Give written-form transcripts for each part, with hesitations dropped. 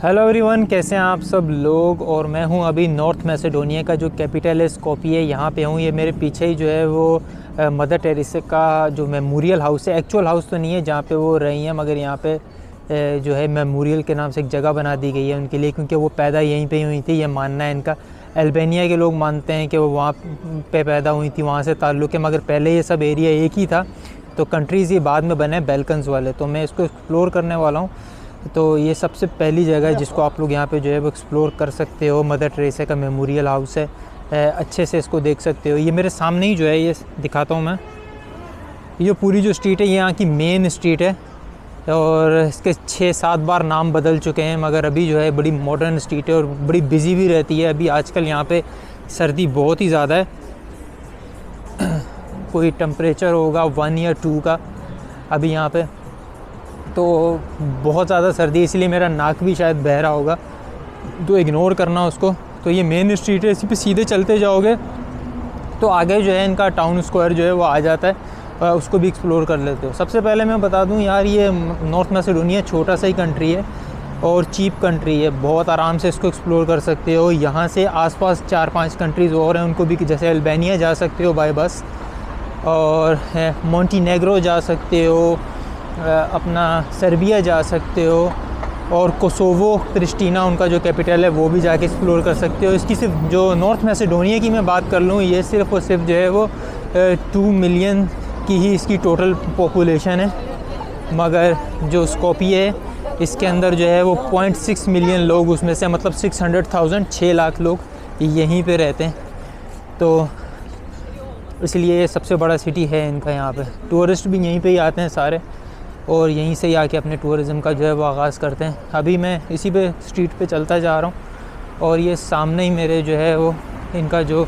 Hello everyone, कैसे हैं आप सब लोग। और मैं हूं अभी नॉर्थ मैसेडोनिया का जो कैपिटल है स्कोपिये, यहाँ पे हूँ। ये मेरे पीछे ही जो है वो मदर टेरेसा का जो मेमोरियल हाउस है। एक्चुअल हाउस तो नहीं है जहाँ पे वो रही हैं, मगर यहाँ पे जो है मेमोरियल के नाम से एक जगह बना दी गई है उनके लिए, क्योंकि वो पैदा यहीं पे ही हुई थी। ये मानना है इनका। अल्बानिया के लोग मानते हैं कि वो वहाँ पे पैदा हुई थी, वहाँ से ताल्लुक़ है, मगर पहले ये सब एरिया एक ही था। तो कंट्रीज़ ये बाद में बने बैल्कन्स वाले। तो मैं इसको एक्सप्लोर करने वाला हूँ। तो ये सबसे पहली जगह है जिसको आप लोग यहाँ पे जो है वो एक्सप्लोर कर सकते हो। मदर टेरेसा का मेमोरियल हाउस है, अच्छे से इसको देख सकते हो। ये मेरे सामने ही जो है ये दिखाता हूँ मैं। ये पूरी जो स्ट्रीट है ये यहाँ की मेन स्ट्रीट है, और इसके 6-7 बार नाम बदल चुके हैं, मगर अभी जो है बड़ी मॉडर्न स्ट्रीट है और बड़ी बिजी भी रहती है। अभी आजकल यहाँ पे सर्दी बहुत ही ज़्यादा है। कोई टेम्परेचर होगा 1 या 2 का अभी यहाँ पे, तो बहुत ज़्यादा सर्दी, इसलिए मेरा नाक भी शायद बह रहा होगा, तो इग्नोर करना उसको। तो ये मेन स्ट्रीट है, इसी पे सीधे चलते जाओगे तो आगे जो है इनका टाउन स्क्वायर जो है वो आ जाता है, उसको भी एक्सप्लोर कर लेते हो। सबसे पहले मैं बता दूं यार, ये नॉर्थ मैसेडोनिया छोटा सा ही कंट्री है और चीप कंट्री है। बहुत आराम से इसको एक्सप्लोर कर सकते हो। यहाँ से आसपास 4-5 कंट्रीज़ और हैं, उनको भी, जैसे अल्बानिया जा सकते हो बाय बस, और मोंटीनेग्रो जा सकते हो, अपना सर्बिया जा सकते हो, और कोसोवो प्रिस्टीना उनका जो कैपिटल है वो भी जाके एक्सप्लोर कर सकते हो। इसकी सिर्फ जो नॉर्थ मैसेडोनिया की मैं बात कर लूँ, ये सिर्फ और सिर्फ जो है वो 2 मिलियन की ही इसकी टोटल पॉपुलेशन है, मगर जो स्कोपिये है इसके अंदर जो है वो 0.6 मिलियन लोग, उसमें से मतलब 600,000 6 लाख लोग यहीं पे रहते हैं। तो इसलिए ये सबसे बड़ा सिटी है इनका। यहाँ पे टूरिस्ट भी यहीं पे ही आते हैं सारे, और यहीं से ही आके अपने टूरिज़म का जो है वो आगाज़ करते हैं। अभी मैं इसी पे स्ट्रीट पे चलता जा रहा हूँ, और ये सामने ही मेरे जो है वो इनका जो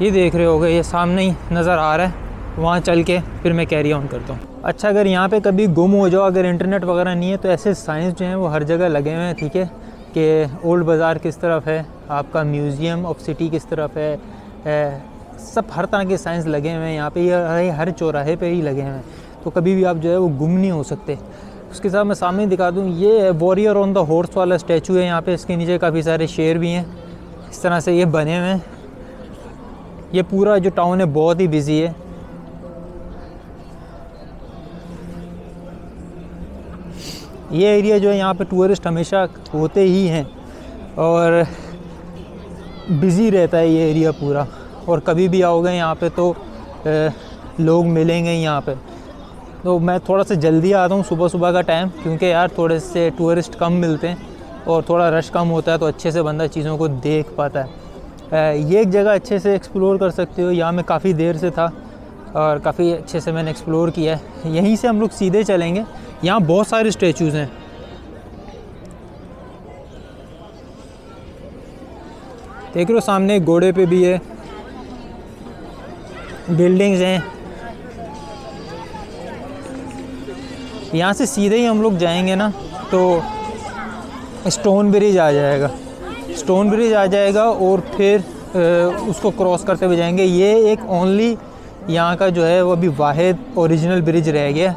ये देख रहे होगे, ये सामने ही नज़र आ रहा है। वहाँ चल के फिर मैं कैरी ऑन करता हूँ। अच्छा, अगर यहाँ पे कभी गुम हो जाओ, अगर इंटरनेट वगैरह नहीं है, तो ऐसे साइंस जो हैं वो हर जगह लगे हुए हैं, ठीक है, कि ओल्ड बाज़ार किस तरफ है, आपका म्यूज़ियम ऑफ सिटी किस तरफ है, सब हर तरह के साइंस लगे हुए हैं यहाँ पे। ये हर चौराहे पे ही लगे हुए हैं, तो कभी भी आप जो है वो गुम नहीं हो सकते। उसके साथ मैं सामने दिखा दूँ, ये वॉरियर ऑन द हॉर्स वाला स्टैचू है यहाँ पे। इसके नीचे काफ़ी सारे शेर भी हैं, इस तरह से ये बने हुए हैं। ये पूरा जो टाउन है बहुत ही बिजी है। ये एरिया जो है यहाँ पे टूरिस्ट हमेशा होते ही हैं, और बिज़ी रहता है ये एरिया पूरा। और कभी भी आओगे यहाँ पे तो लोग मिलेंगे यहाँ पे। तो मैं थोड़ा सा जल्दी आता हूँ सुबह सुबह का टाइम, क्योंकि यार थोड़े से टूरिस्ट कम मिलते हैं और थोड़ा रश कम होता है, तो अच्छे से बंदा चीज़ों को देख पाता है। ये एक जगह अच्छे से एक्सप्लोर कर सकते हो। यहाँ मैं काफ़ी देर से था और काफ़ी अच्छे से मैंने एक्सप्लोर किया है। यहीं से हम लोग सीधे चलेंगे। यहाँ बहुत सारे स्टैचूज़ हैं, देख रहे हो सामने घोड़े पे भी है, बिल्डिंग्स हैं। यहाँ से सीधे ही हम लोग जाएंगे ना तो स्टोन ब्रिज आ जाएगा। स्टोन ब्रिज आ जाएगा और फिर उसको क्रॉस करते हुए जाएंगे। ये एक ओनली यहाँ का जो है वो अभी वाहिद ओरिजिनल ब्रिज रह गया,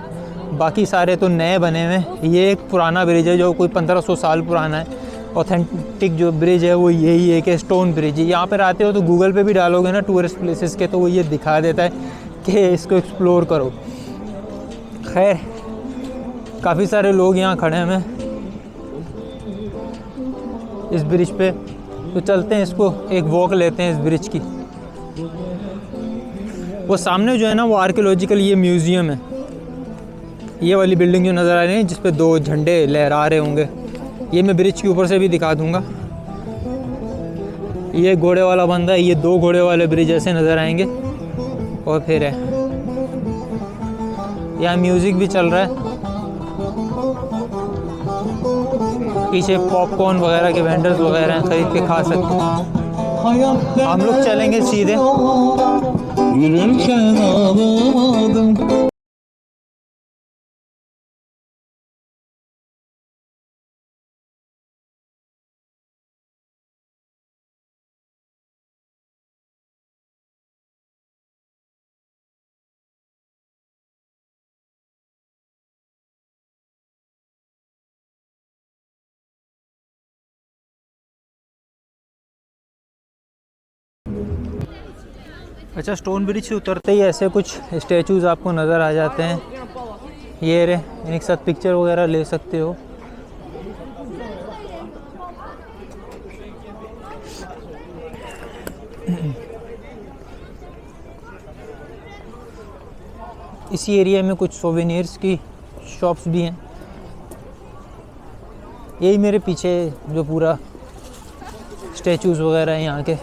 बाकी सारे तो नए बने हुए हैं। ये एक पुराना ब्रिज है जो कोई 1500 साल पुराना है। ऑथेंटिक जो ब्रिज है वो यही है कि स्टोन ब्रिज। यहाँ पर आते हो तो गूगल पे भी डालोगे ना टूरिस्ट प्लेसेस के, तो वो ये दिखा देता है कि इसको एक्सप्लोर करो। खैर, काफ़ी सारे लोग यहाँ खड़े हैं इस ब्रिज पे, तो चलते हैं, इसको एक वॉक लेते हैं इस ब्रिज की। वो सामने जो है ना वो आर्कियोलॉजिकल ये म्यूज़ियम है। ये वाली बिल्डिंग जो नज़र आ रही है जिस पे 2 झंडे लहरा रहे होंगे, ये मैं ब्रिज के ऊपर से भी दिखा दूंगा। ये घोड़े वाला बंदा है, ये 2 घोड़े वाले ब्रिज ऐसे नज़र आएंगे। और फिर है यहाँ म्यूज़िक भी चल रहा है, पीछे पॉपकॉर्न वगैरह के वेंडर्स वगैरह हैं, खरीद के खा सकते हैं। हम लोग चलेंगे सीधे। अच्छा, स्टोन ब्रिज से उतरते ही ऐसे कुछ स्टैचूज़ आपको नज़र आ जाते हैं। ये रे, इनके साथ पिक्चर वगैरह ले सकते हो। इसी एरिया में कुछ सोवेनियर्स की शॉप्स भी हैं। यही मेरे पीछे जो पूरा स्टैचूज़ वगैरह हैं यहाँ के।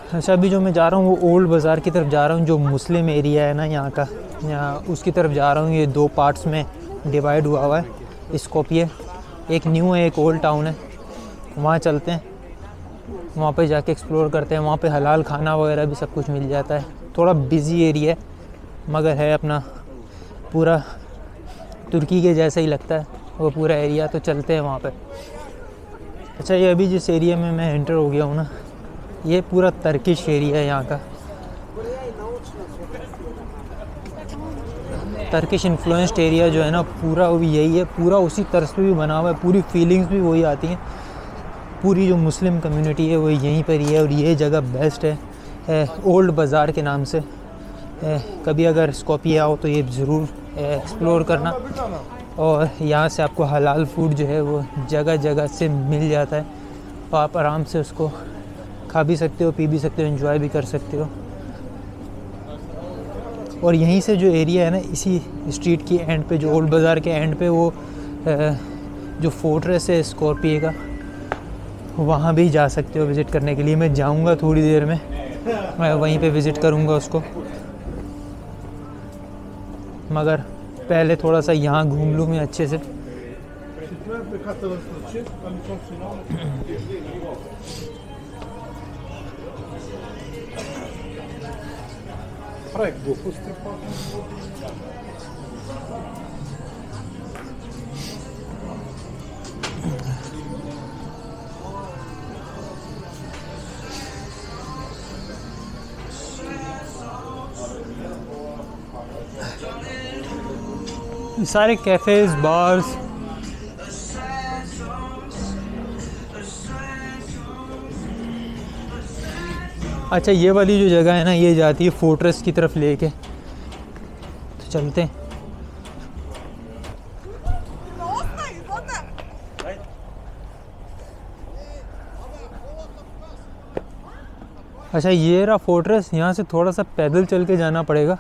अच्छा, अभी जो मैं जा रहा हूँ वो ओल्ड बाज़ार की तरफ जा रहा हूँ, जो मुस्लिम एरिया है ना यहाँ का, यहाँ उसकी तरफ जा रहा हूँ। ये 2 पार्ट्स में डिवाइड हुआ है स्कोपिये। एक न्यू है, एक ओल्ड टाउन है। वहाँ चलते हैं, वहाँ पे जाके एक्सप्लोर करते हैं। वहाँ पे हलाल खाना वगैरह भी सब कुछ मिल जाता है। थोड़ा बिज़ी एरिया है मगर है अपना, पूरा तुर्की के जैसा ही लगता है वो पूरा एरिया। तो चलते हैं वहाँ पे। अच्छा, ये अभी जिस एरिया में मैं एंटर हो गया हूँ ना, ये पूरा तर्किश एरिया है यहाँ का। तर्किश इन्फ्लुएंस्ड एरिया जो है ना पूरा वो यही है, पूरा उसी तर्ज पे भी बना हुआ है। पूरी फीलिंग्स भी वही आती हैं। पूरी जो मुस्लिम कम्युनिटी है वो यहीं पर ही है और ये जगह बेस्ट है ओल्ड बाज़ार के नाम से। कभी अगर स्कोपिये आओ तो ये ज़रूर एक्सप्लोर करना। और यहाँ से आपको हलाल फूड जो है वो जगह जगह से मिल जाता है, तो आप आराम से उसको खा भी सकते हो, पी भी सकते हो, एंजॉय भी कर सकते हो। और यहीं से जो एरिया है ना, इसी स्ट्रीट की एंड पे, जो ओल्ड बाज़ार के एंड पे, वो जो फोर्ट्रेस है स्कोपिये का, वहाँ भी जा सकते हो विज़िट करने के लिए। मैं जाऊँगा थोड़ी देर में, मैं वहीं पे विज़िट करूँगा उसको। मगर पहले थोड़ा सा यहाँ घूम लूँ मैं अच्छे से। सारे कैफ़ेज़, बार्स। अच्छा, ये वाली जो जगह है ना, ये जाती है फोर्ट्रेस की तरफ लेके। तो चलते हैं। अच्छा, ये रहा फोर्ट्रेस। यहाँ से थोड़ा सा पैदल चल के जाना पड़ेगा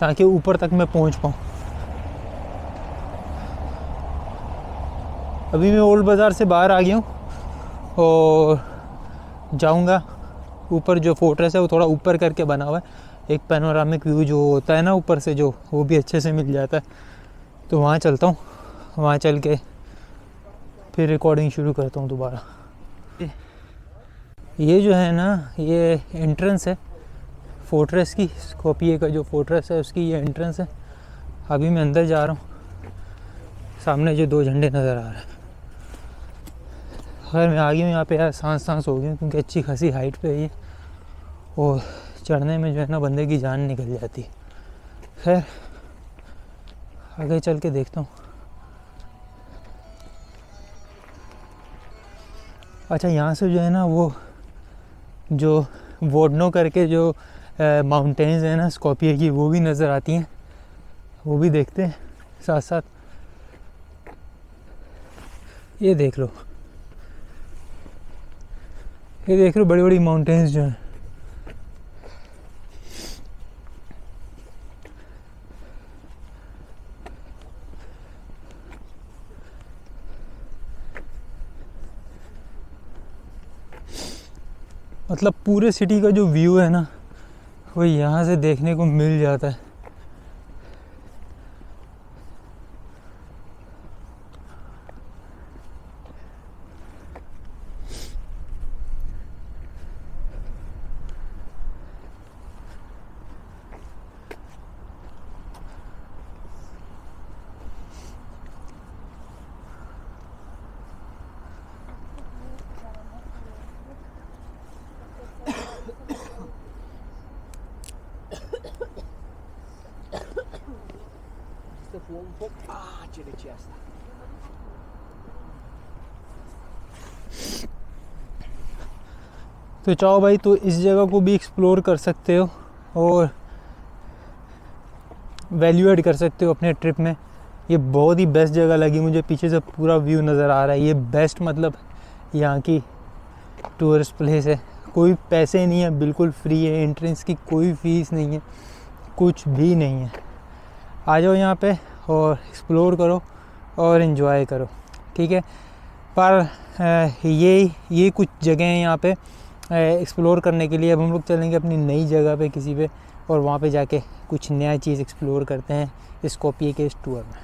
ताकि ऊपर तक मैं पहुँच पाऊँ। अभी मैं ओल्ड बाज़ार से बाहर आ गया हूँ और जाऊँगा ऊपर। जो फोर्ट्रेस है वो थोड़ा ऊपर करके बना हुआ है। एक पैनोरामिक व्यू जो होता है ना ऊपर से, जो वो भी अच्छे से मिल जाता है। तो वहाँ चलता हूँ, वहाँ चल के फिर रिकॉर्डिंग शुरू करता हूँ दोबारा। ये जो है ना, ये एंट्रेंस है फोर्ट्रेस की। स्कोपिये का जो फोर्ट्रेस है उसकी ये एंट्रेंस है। अभी मैं अंदर जा रहा हूँ। सामने जो 2 झंडे नज़र आ रहे हैं। खैर मैं आ गया हूँ यहाँ पे यार, सांस हो गई क्योंकि अच्छी खासी हाइट पे है ये, और चढ़ने में जो है ना बंदे की जान निकल जाती है। खैर आगे चल के देखता हूँ। अच्छा, यहाँ से जो है ना वो जो वोडनो करके जो माउंटेन्स हैं ना स्कोपिये की, वो भी नज़र आती हैं। वो भी देखते हैं साथ साथ। ये देख लो, ये देख लो, बड़ी बड़ी माउंटेन्स जो हैं। मतलब पूरे सिटी का जो व्यू है ना वो यहाँ से देखने को मिल जाता है। तो चाहो भाई तो इस जगह को भी एक्सप्लोर कर सकते हो और वैल्यू ऐड कर सकते हो अपने ट्रिप में। ये बहुत ही बेस्ट जगह लगी मुझे, पीछे से पूरा व्यू नज़र आ रहा है। ये बेस्ट मतलब यहाँ की टूरिस्ट प्लेस है। कोई पैसे नहीं है, बिल्कुल फ्री है, एंट्रेंस की कोई फ़ीस नहीं है, कुछ भी नहीं है। आ जाओ यहाँ पे और एक्सप्लोर करो और इन्जॉय करो, ठीक है। पर ये कुछ जगह हैं यहाँ पे एक्सप्लोर करने के लिए। अब हम लोग चलेंगे अपनी नई जगह पे किसी पे, और वहाँ पे जाके कुछ नया चीज़ एक्सप्लोर करते हैं स्कॉर्पियो के इस टूर में।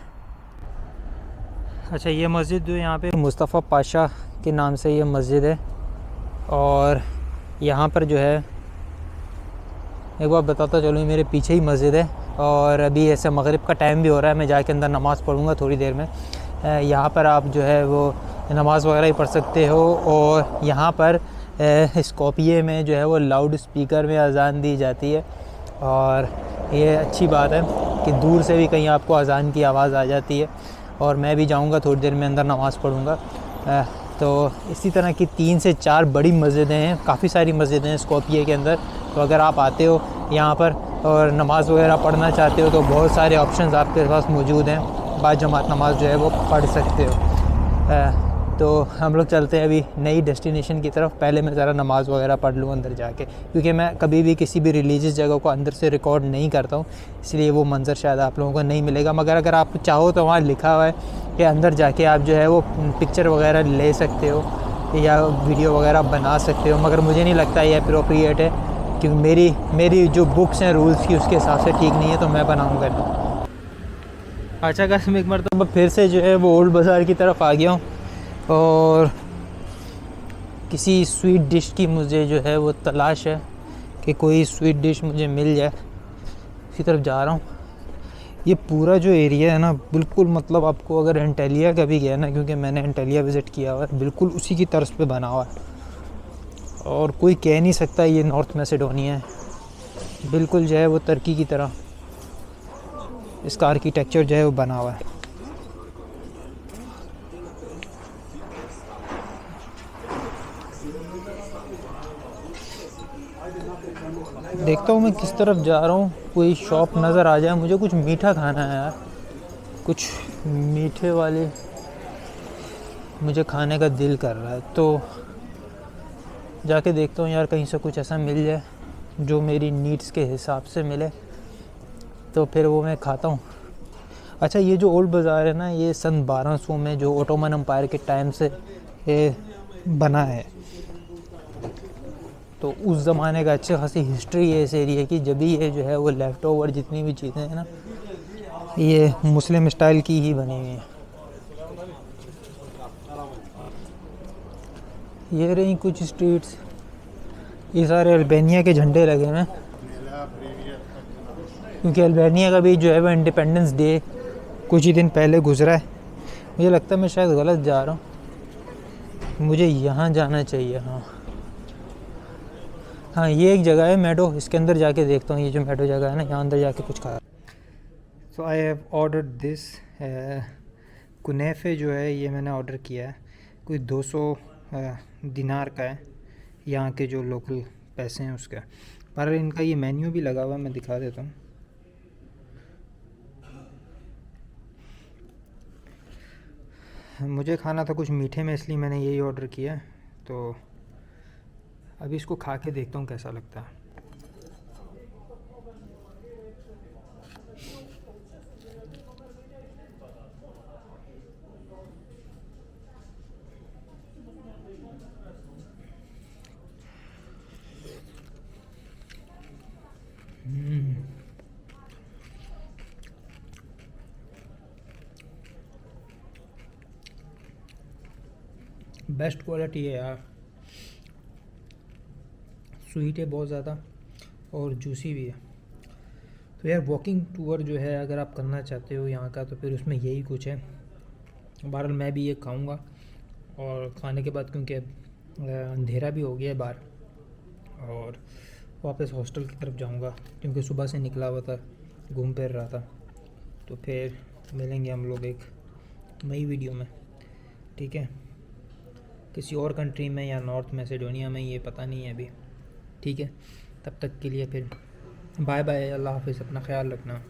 अच्छा, ये मस्जिद जो यहाँ पे मुस्तफ़ा पाशा के नाम से ये मस्जिद है, और यहाँ पर जो है एक बार बताता चलूँ, मेरे पीछे ही मस्जिद है, और अभी ऐसे मगरिब का टाइम भी हो रहा है। मैं जाके अंदर नमाज़ पढ़ूँगा थोड़ी देर में। यहाँ पर आप जो है वो नमाज़ वगैरह ही पढ़ सकते हो, और यहाँ पर स्कॉर्पियो में जो है वो लाउड स्पीकर में अज़ान दी जाती है, और ये अच्छी बात है कि दूर से भी कहीं आपको अज़ान की आवाज़ आ जाती है। और मैं भी जाऊँगा थोड़ी देर में अंदर नमाज़ पढ़ूँगा। तो इसी तरह की 3 से 4 बड़ी मस्जिदें हैं, काफ़ी सारी मस्जिदें हैं स्कॉर्पियो के अंदर। तो अगर आप आते हो यहाँ पर और नमाज़ वगैरह पढ़ना चाहते हो तो बहुत सारे ऑप्शंस आपके पास मौजूद हैं। बाद जमात नमाज जो है वो पढ़ सकते हो। तो हम लोग चलते हैं अभी नई डेस्टिनेशन की तरफ। पहले मैं ज़रा नमाज़ वगैरह पढ़ लूँ अंदर जाके, क्योंकि मैं कभी भी किसी भी रिलीजियस जगह को अंदर से रिकॉर्ड नहीं करता हूँ, इसलिए वो मंज़र शायद आप लोगों को नहीं मिलेगा। मगर अगर आप चाहो तो वहाँ लिखा हुआ है कि अंदर जाके आप जो है वो पिक्चर वगैरह ले सकते हो या वीडियो वगैरह बना सकते हो। मगर मुझे नहीं लगता ये अप्रोप्रिएट है, क्योंकि मेरी जो बुक्स हैं रूल्स की उसके हिसाब से ठीक नहीं है, तो मैं बनाऊँगा नहीं। अच्छा गाइस, मैं एक मरतबा फिर से जो है वो ओल्ड बाज़ार की तरफ आ गया हूँ, और किसी स्वीट डिश की मुझे जो है वो तलाश है कि कोई स्वीट डिश मुझे मिल जाए। इसी तरफ जा रहा हूँ। ये पूरा जो एरिया है ना, बिल्कुल मतलब आपको अगर एंटेलिया कभी गया ना, क्योंकि मैंने एंटेलिया विज़िट किया हुआ है, बिल्कुल उसी की तर्ज पे बना हुआ है, और कोई कह नहीं सकता ये नॉर्थ मैसेडोनिया है। बिल्कुल जो है वो तुर्की की तरह इसका आर्किटेक्चर जो है वो बना हुआ है। देखता हूँ मैं किस तरफ जा रहा हूँ, कोई शॉप नज़र आ जाए। मुझे कुछ मीठा खाना है यार, कुछ मीठे वाले मुझे खाने का दिल कर रहा है। तो जाके देखता हूँ यार, कहीं से कुछ ऐसा मिल जाए जो मेरी नीड्स के हिसाब से मिले, तो फिर वो मैं खाता हूँ। अच्छा, ये जो ओल्ड बाज़ार है ना, ये सन 1200 में जो ओटोमन एम्पायर के टाइम से ये बना है। तो उस ज़माने का अच्छी खासी हिस्ट्री है इस एरिया की। जब भी ये जो है वो लेफ़्ट ओवर जितनी भी चीज़ें हैं ना, ये मुस्लिम स्टाइल की ही बनी हुई हैं। ये रही कुछ स्ट्रीट्स, ये सारे अल्बानिया के झंडे लगे हैं, क्योंकि अल्बानिया का भी जो है वो इंडिपेंडेंस डे कुछ ही दिन पहले गुजरा है। मुझे लगता है मैं शायद गलत जा रहा हूँ, मुझे यहाँ जाना चाहिए। हाँ, ये एक जगह है मेडो, इसके अंदर जाके देखता हूँ। ये जो मेडो जगह है ना, यहाँ अंदर जाके कुछ खा। सो आई हैव ऑर्डर्ड दिस कुनेफे जो है ये मैंने ऑर्डर किया है। कोई 200 दिनार का है, यहाँ के जो लोकल पैसे हैं उसका। पर इनका ये मेन्यू भी लगा हुआ है, मैं दिखा देता हूँ। मुझे खाना था कुछ मीठे में, इसलिए मैंने यही ऑर्डर किया। तो अभी इसको खा के देखता हूँ कैसा लगता है। बेस्ट क्वालिटी है यार, स्वीट है बहुत ज़्यादा और जूसी भी है। तो यार वॉकिंग टूर जो है अगर आप करना चाहते हो यहाँ का, तो फिर उसमें यही कुछ है। बहरहाल मैं भी ये खाऊंगा, और खाने के बाद क्योंकि अंधेरा भी हो गया है बाहर, और वापस हॉस्टल की तरफ जाऊंगा, क्योंकि सुबह से निकला हुआ था, घूम फिर रहा था। तो फिर मिलेंगे हम लोग एक नई वीडियो में, ठीक है, किसी और कंट्री में या नॉर्थ मैसेडोनिया में, ये पता नहीं है अभी, ठीक है। तब तक के लिए फिर बाय बाय, अल्लाह हाफ़िज़, अपना ख्याल रखना।